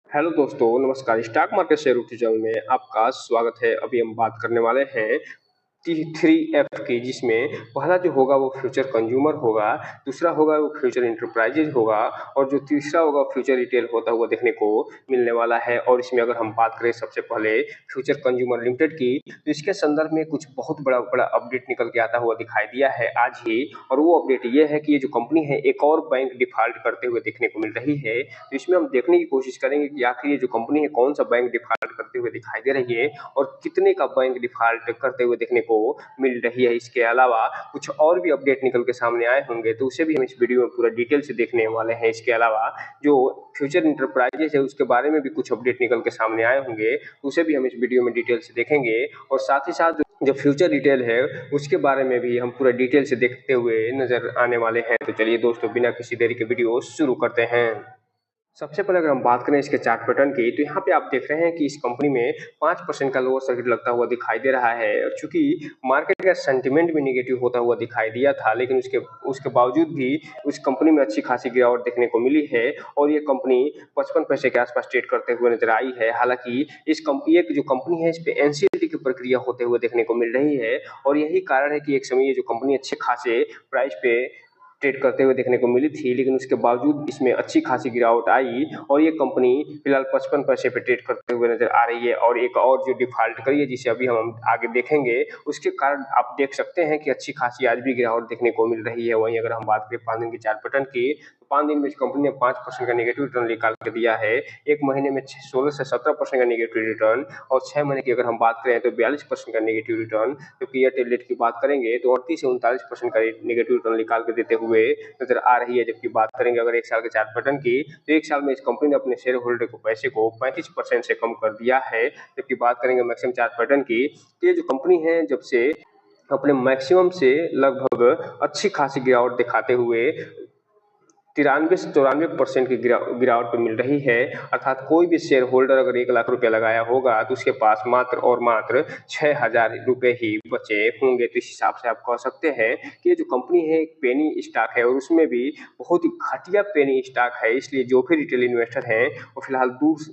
Hello दोस्तों, नमस्कार। Stock market share channel में आपका स्वागत है। अभी हम बात करने वाले हैं टी 3F की, जिसमें पहला जो होगा वो फ्यूचर कंज्यूमर होगा, दूसरा होगा वो फ्यूचर इंटरप्राइजेज होगा और जो तीसरा होगा फ्यूचर रिटेल होता हुआ देखने को मिलने वाला है। और इसमें अगर हम बात करें सबसे पहले फ्यूचर कंज्यूमर लिमिटेड की, तो इसके संदर्भ में कुछ बहुत बड़ा बड़ा अपडेट निकल के आता हुआ दिखाई दिया है आज ही। और वो अपडेट ये है कि ये जो कंपनी है एक और बैंक डिफॉल्ट करते हुए देखने को मिल रही है। तो इसमें हम देखने की कोशिश करेंगे कि आखिर ये जो कंपनी है कौन सा बैंक डिफॉल्ट करते हुए दिखाई दे रही है और कितने का बैंक डिफॉल्ट करते हुए देखने को मिल रही है। इसके अलावा कुछ और भी अपडेट निकल के सामने आए होंगे, तो उसे भी हम इस वीडियो में पूरा डिटेल से देखने वाले हैं। इसके अलावा जो फ्यूचर इंटरप्राइजेज है उसके बारे में भी कुछ अपडेट निकल के सामने आए होंगे, तो उसे भी हम इस वीडियो में डिटेल से देखेंगे। और साथ ही साथ जो फ्यूचर रिटेल है उसके बारे में भी हम पूरा डिटेल से देखते हुए नजर आने वाले हैं। तो चलिए दोस्तों, बिना किसी देरी के वीडियो शुरू करते हैं। सबसे पहले अगर हम बात करें इसके चार्ट पैटर्न की, तो यहाँ पे आप देख रहे हैं कि इस कंपनी में 5% का लोअर सर्किट लगता हुआ दिखाई दे रहा है। और चूंकि मार्केट का सेंटीमेंट भी निगेटिव होता हुआ दिखाई दिया था, लेकिन उसके उसके बावजूद भी उस कंपनी में अच्छी खासी गिरावट देखने को मिली है। और ये कंपनी 55 पैसे के आसपास ट्रेड करते हुए नजर आई है। हालांकि इस कंपनी एक जो कंपनी है इस पे एनसीएलटी की प्रक्रिया होते हुए देखने को मिल रही है। और यही कारण है कि एक समय ये जो कंपनी अच्छे खासे प्राइस पे ट्रेड करते हुए देखने को मिली थी, लेकिन उसके बावजूद इसमें अच्छी खासी गिरावट आई और ये कंपनी फिलहाल 55 पैसे पे ट्रेड करते हुए नजर आ रही है। और एक और जो डिफॉल्ट करी है जिसे अभी हम आगे देखेंगे, उसके कारण आप देख सकते हैं कि अच्छी खासी आज भी गिरावट देखने को मिल रही है। वहीं अगर हम बात करें 5 दिन की चार्ट पैटर्न की, तो 5 दिन में इस कंपनी ने 5% का नेगेटिव रिटर्न निकाल के दिया है। एक महीने में 16 से 17% का नेगेटिव रिटर्न, और 6 महीने की अगर हम बात करें तो 42% का नेगेटिव रिटर्न। जबकि एयरटेल की बात करेंगे तो 38 से 39% का नेगेटिव रिटर्न निकाल के देते हुए नजर आ रही है। जबकि बात करेंगे अगर एक साल के चार्ट पैटर्न की, तो एक साल में इस कंपनी ने अपने शेयर होल्डर को पैसे को 35% से कम कर दिया है। जबकि बात करेंगे मैक्सिमम चार्ट पैटर्न की, तो ये जो कंपनी है जब से अपने मैक्सिमम से लगभग अच्छी खासी गिरावट दिखाते हुए 93 से 94% की गिरावट पे मिल रही है। अर्थात कोई भी शेयर होल्डर अगर 1 लाख रुपया लगाया होगा तो उसके पास मात्र और मात्र 6,000 रुपये ही बचे होंगे। तो इस हिसाब से आप कह सकते हैं कि ये जो कंपनी है एक पेनी स्टॉक है, और उसमें भी बहुत ही घटिया पेनी स्टॉक है। इसलिए जो भी रिटेल इन्वेस्टर हैं वो फिलहाल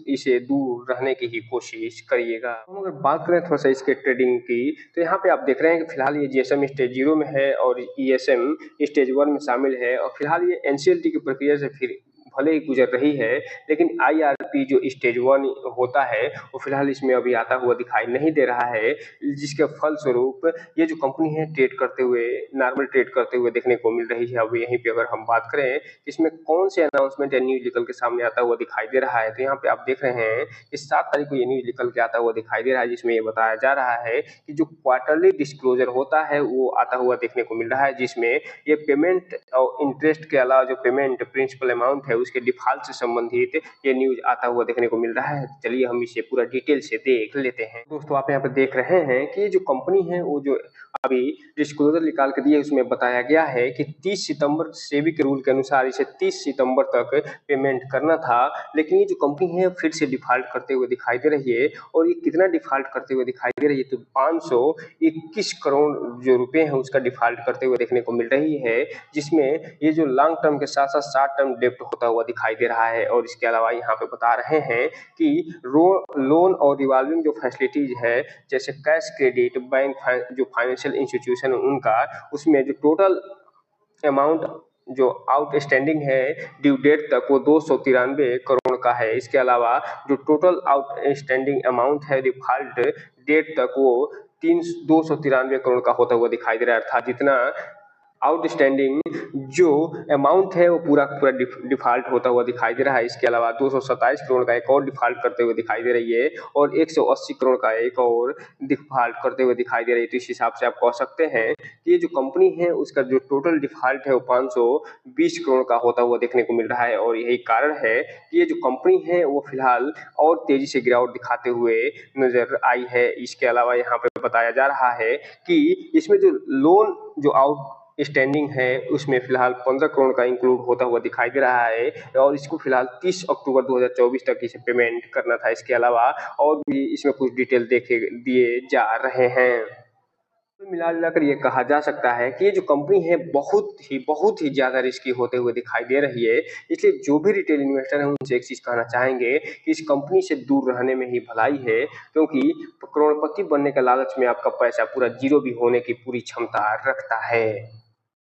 इसे दूर रहने की ही कोशिश करिएगा। हम अगर बात करें थोड़ा सा इसके ट्रेडिंग की, तो यहाँ पे आप देख रहे हैं कि फिलहाल ये जीएसएम स्टेज 0 में है और ईएसएम स्टेज 1 में शामिल है। और फिलहाल ये एनसीएलटी की प्रक्रिया से फिर भले ही गुजर रही है, लेकिन आईआरपी जो स्टेज 1 होता है वो फिलहाल इसमें अभी आता हुआ दिखाई नहीं दे रहा है। जिसके फलस्वरूप ये जो कंपनी है ट्रेड करते हुए, नॉर्मल ट्रेड करते हुए देखने को मिल रही है। अब यहीं पे अगर हम बात करें इसमें कौन से अनाउंसमेंट या न्यूज निकल के सामने आता हुआ दिखाई दे रहा है, तो यहाँ पे आप देख रहे हैं कि 7 तारीख को ये न्यूज निकल के आता हुआ दिखाई दे रहा है, जिसमें ये बताया जा रहा है कि जो क्वार्टरली डिस्क्लोजर होता है वो आता हुआ देखने को मिल रहा है, जिसमें ये पेमेंट और इंटरेस्ट के अलावा जो पेमेंट प्रिंसिपल अमाउंट है उसके डिफॉल्ट से संबंधित ये न्यूज आता हुआ देखने को मिल रहा है। चलिए हम इसे पूरा डिटेल से देख लेते हैं। दोस्तों, आप यहाँ पे देख रहे हैं कि ये जो कंपनी है वो जो अभी डिस्क्लोजर निकाल के दिया उसमें बताया गया है कि 30 सितंबर सेबी के रूल के अनुसार इसे 30 सितंबर तक पेमेंट करना था। लेकिन ये जो कंपनी है फिर से डिफॉल्ट करते हुए दिखाई दे रही है। और ये कितना डिफॉल्ट करते हुए दिखाई दे रही है, तो 521 करोड़ जो रुपए हैं उसका डिफॉल्ट करते हुए देखने को मिल रही है, जिसमें ये जो लॉन्ग टर्म के साथ साथ शॉर्ट टर्म डेप्ट होता हुआ दिखाई दे रहा है। और इसके अलावा यहाँ पे बता रहे हैं कि लोन और रिवॉल्विंग जो फैसिलिटीज है, जैसे कैश क्रेडिट, बैंक जो फाइनेंशियल इंस्टीट्यूशन उनका, उसमें जो टोटल अमाउंट जो आउटस्टैंडिंग है ड्यू डेट तक वो 293 करोड़ का है। इसके अलावा जो टोटल आउटस्टैंडिंग अमाउंट है डिफॉल्ट डेट तक वो 293 करोड़ का होता हुआ दिखाई दे रहा है। अर्थात जितना आउटस्टैंडिंग जो अमाउंट है वो पूरा पूरा डिफॉल्ट होता हुआ दिखाई दे रहा है। इसके अलावा 227 करोड़ का एक और डिफॉल्ट करते हुए दिखाई दे रही है और 180 करोड़ का एक और डिफॉल्ट करते हुए दिखाई दे रही है। तो इस हिसाब से आप कह सकते हैं कि ये जो कंपनी है उसका जो टोटल डिफॉल्ट है वो 520 करोड़ का होता हुआ देखने को मिल रहा है। और यही कारण है कि ये जो कंपनी है वो फिलहाल और तेजी से गिरावट दिखाते हुए नजर आई है। इसके अलावा यहाँ पे बताया जा रहा है कि इसमें जो लोन जो आउट स्टैंडिंग है उसमें फिलहाल 15 करोड़ का इंक्लूड होता हुआ दिखाई दे रहा है। और इसको फिलहाल 30 अक्टूबर 2024 तक इसे पेमेंट करना था। इसके अलावा और भी इसमें कुछ डिटेल देखे दिए जा रहे हैं। कुल मिला-जुलाकर ये कहा जा सकता है कि ये जो कंपनी है बहुत ही ज़्यादा रिस्की होते हुए दिखाई दे रही है। इसलिए जो भी रिटेल इन्वेस्टर हैं उनसे एक चीज़ कहना चाहेंगे कि इस कंपनी से दूर रहने में ही भलाई है, क्योंकि करोड़पति बनने के लालच में आपका पैसा पूरा ज़ीरो भी होने की पूरी क्षमता रखता है।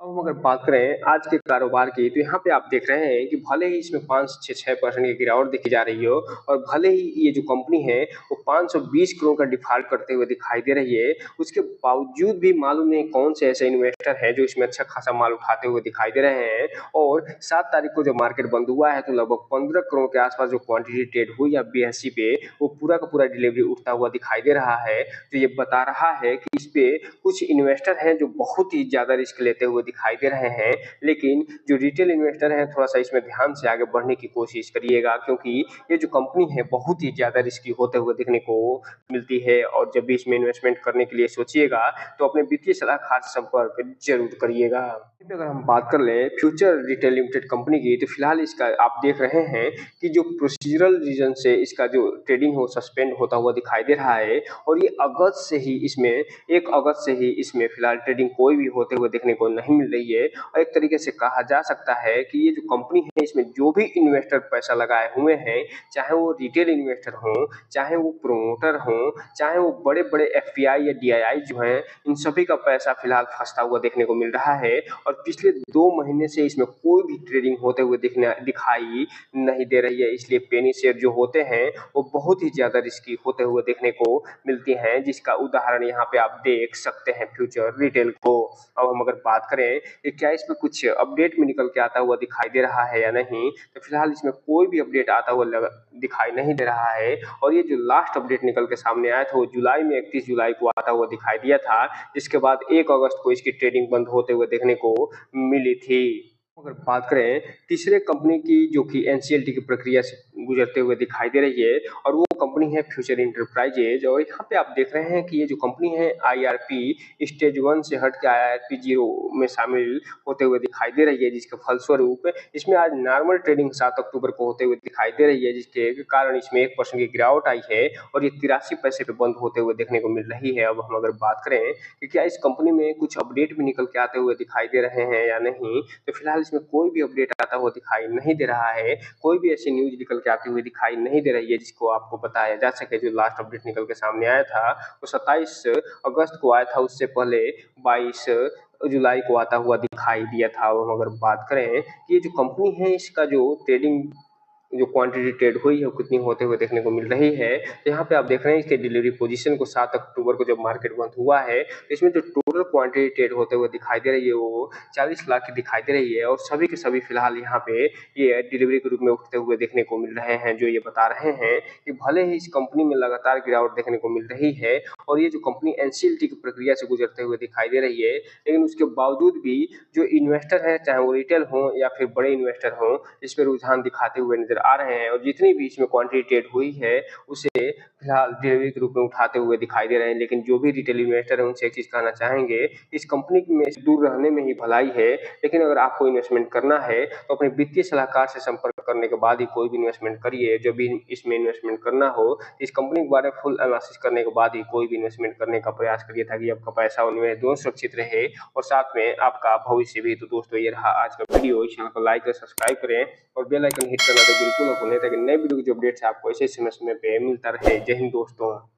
अब हम अगर बात करें आज के कारोबार की, तो यहाँ पे आप देख रहे हैं कि भले ही इसमें 5 से 6% की गिरावट देखी जा रही हो और भले ही ये जो कंपनी है वो 520 करोड़ का डिफ़ॉल्ट करते हुए दिखाई दे रही है, उसके बावजूद भी मालूम नहीं कौन से ऐसे इन्वेस्टर हैं जो इसमें अच्छा खासा माल उठाते हुए दिखाई दे रहे हैं। और 7 तारीख को जब मार्केट बंद हुआ है तो लगभग 15 करोड़ के आसपास जो क्वांटिटी ट्रेड हुई है बीएसई पे, वो पूरा का पूरा डिलीवरी उठता हुआ दिखाई दे रहा है। तो ये बता रहा है कि इस पे कुछ इन्वेस्टर हैं जो बहुत ही ज़्यादा रिस्क लेते हुए दिखाई दे रहे हैं, लेकिन जो रिटेल इन्वेस्टर हैं थोड़ा-सा इसमें ध्यान से आगे बढ़ने की कोशिश करिएगा, क्योंकि ये जो कंपनी है बहुत ही ज़्यादा रिस्की होते हुए देखने को मिलती है। और जब भी इसमें इन्वेस्टमेंट करने के लिए सोचिएगा तो अपने वित्तीय सलाहकार से संपर्क ज़रूर करिएगा। अगर हम बात कर लें फ्यूचर रिटेल लिमिटेड कंपनी की, तो फिलहाल इसका आप देख रहे हैं कि जो प्रोसीजरल रीजन से इसका जो ट्रेडिंग है वो सस्पेंड होता हुआ दिखाई दे रहा है। और ये अगस्त से ही इसमें 1 अगस्त से ही इसमें फिलहाल ट्रेडिंग कोई भी होते हुए देखने को नहीं मिल रही है। और एक तरीके से कहा जा सकता है कि ये जो कंपनी है इसमें जो भी इन्वेस्टर पैसा लगाए हुए हैं, चाहे वो रिटेल इन्वेस्टर हों, चाहे वो प्रोमोटर हों, चाहे वो बड़े-बड़े एफपीआई या डीआईआई जो हैं, इन सभी का पैसा फिलहाल फँसता हुआ देखने को मिल रहा है। और पिछले 2 महीने से इसमें कोई भी ट्रेडिंग होते हुए दिखाई नहीं दे रही है। इसलिए पेनी शेयर जो होते हैं वो बहुत ही ज़्यादा रिस्की होते हुए देखने को मिलती हैं, जिसका उदाहरण यहाँ पे आप देख सकते हैं फ्यूचर रिटेल को। अब हम अगर बात करें कि क्या इसमें कुछ अपडेट में निकल के आता हुआ दिखाई दे रहा है या नहीं, तो फिलहाल इसमें कोई भी अपडेट आता हुआ दिखाई नहीं दे रहा है। और ये जो लास्ट अपडेट निकल के सामने आया था वो जुलाई में 31 जुलाई को आता हुआ दिखाई दिया था, जिसके बाद 1 अगस्त को इसकी ट्रेडिंग बंद होते हुए देखने को मिली थी। अगर बात करें तीसरे कंपनी की जो कि एनसीएलटी की प्रक्रिया से गुजरते हुए दिखाई दे रही है, और वो कंपनी है फ्यूचर इंटरप्राइजेज। और यहाँ पे आप देख रहे हैं कि ये जो कंपनी है आईआरपी स्टेज 1 से हट के आईआरपी 0 में शामिल होते हुए दिखाई दे रही है, जिसके फलस्वरूप इसमें आज नॉर्मल ट्रेडिंग 7 अक्टूबर को होते हुए दिखाई दे रही है, जिसके कारण इसमें 1% की गिरावट आई है और ये 83 पैसे पे बंद होते हुए देखने को मिल रही है। अब हम अगर बात करें कि क्या इस कंपनी में कुछ अपडेट भी निकल के आते हुए दिखाई दे रहे हैं या नहीं, तो फिलहाल इसमें कोई भी अपडेट आता हुआ दिखाई नहीं दे रहा है। कोई भी ऐसी न्यूज़ निकल के आती हुई दिखाई नहीं दे रही है जिसको आपको बताया जा सके। जो लास्ट अपडेट निकल के सामने आया था वो 27 अगस्त को आया था, उससे पहले 22 जुलाई को आता हुआ दिखाई दिया था। अब हम अगर बात करें कि ये जो कंपनी है इसका जो ट्रेडिंग जो क्वांटिटी ट्रेड हुई है वो कितनी होते हुए देखने को मिल रही है। तो यहाँ पे आप देख रहे हैं इसके डिलीवरी पोजीशन को 7 अक्टूबर को जब मार्केट बंद हुआ है, तो इसमें जो टोटल क्वांटिटी ट्रेड होते हुए दिखाई दे रही है वो 40 लाख की दिखाई दे रही है। और सभी के सभी फिलहाल यहाँ पे ये डिलीवरी के रूप में उठते हुए देखने को मिल रहे हैं, जो ये बता रहे हैं कि भले ही इस कंपनी में लगातार गिरावट देखने को मिल रही है और ये जो कंपनी एनसीएलटी की प्रक्रिया से गुजरते हुए दिखाई दे रही है, लेकिन उसके बावजूद भी जो इन्वेस्टर है, चाहे वो रिटेल हो या फिर बड़े इन्वेस्टर हो, इस पे रुझान दिखाते हुए नजर आ रहे हैं। और जितनी भी इसमें क्वांटिटी ट्रेड हुई है उसे फिलहाल डिलीवरी के रूप में उठाते हुए दिखाई दे रहे हैं। लेकिन जो भी रिटेल इन्वेस्टर है उनसे एक चीज कहना चाहेंगे, इस कंपनी में दूर रहने में ही भलाई है। लेकिन अगर आपको इन्वेस्टमेंट करना है तो अपने वित्तीय सलाहकार से संपर्क करने के बाद ही कोई भी इन्वेस्टमेंट करिए। जो भी इसमें इन्वेस्टमेंट करना हो, इस कंपनी के बारे में फुल एनालिसिस करने के बाद ही कोई भी इन्वेस्टमेंट करने का प्रयास करिए, ताकि आपका पैसा उनमें दोनों सुरक्षित रहे और साथ में आपका भविष्य भी। तो दोस्तों ये रहा आज का वीडियो। इस चैनल को लाइक और सब्सक्राइब करें और बेल आइकन हिट करना तो बिल्कुल ना भूलें, ताकि नए वीडियो की जो अपडेट्स है आपको ऐसे समय समय पे मिलता रहे। जय हिंद दोस्तों।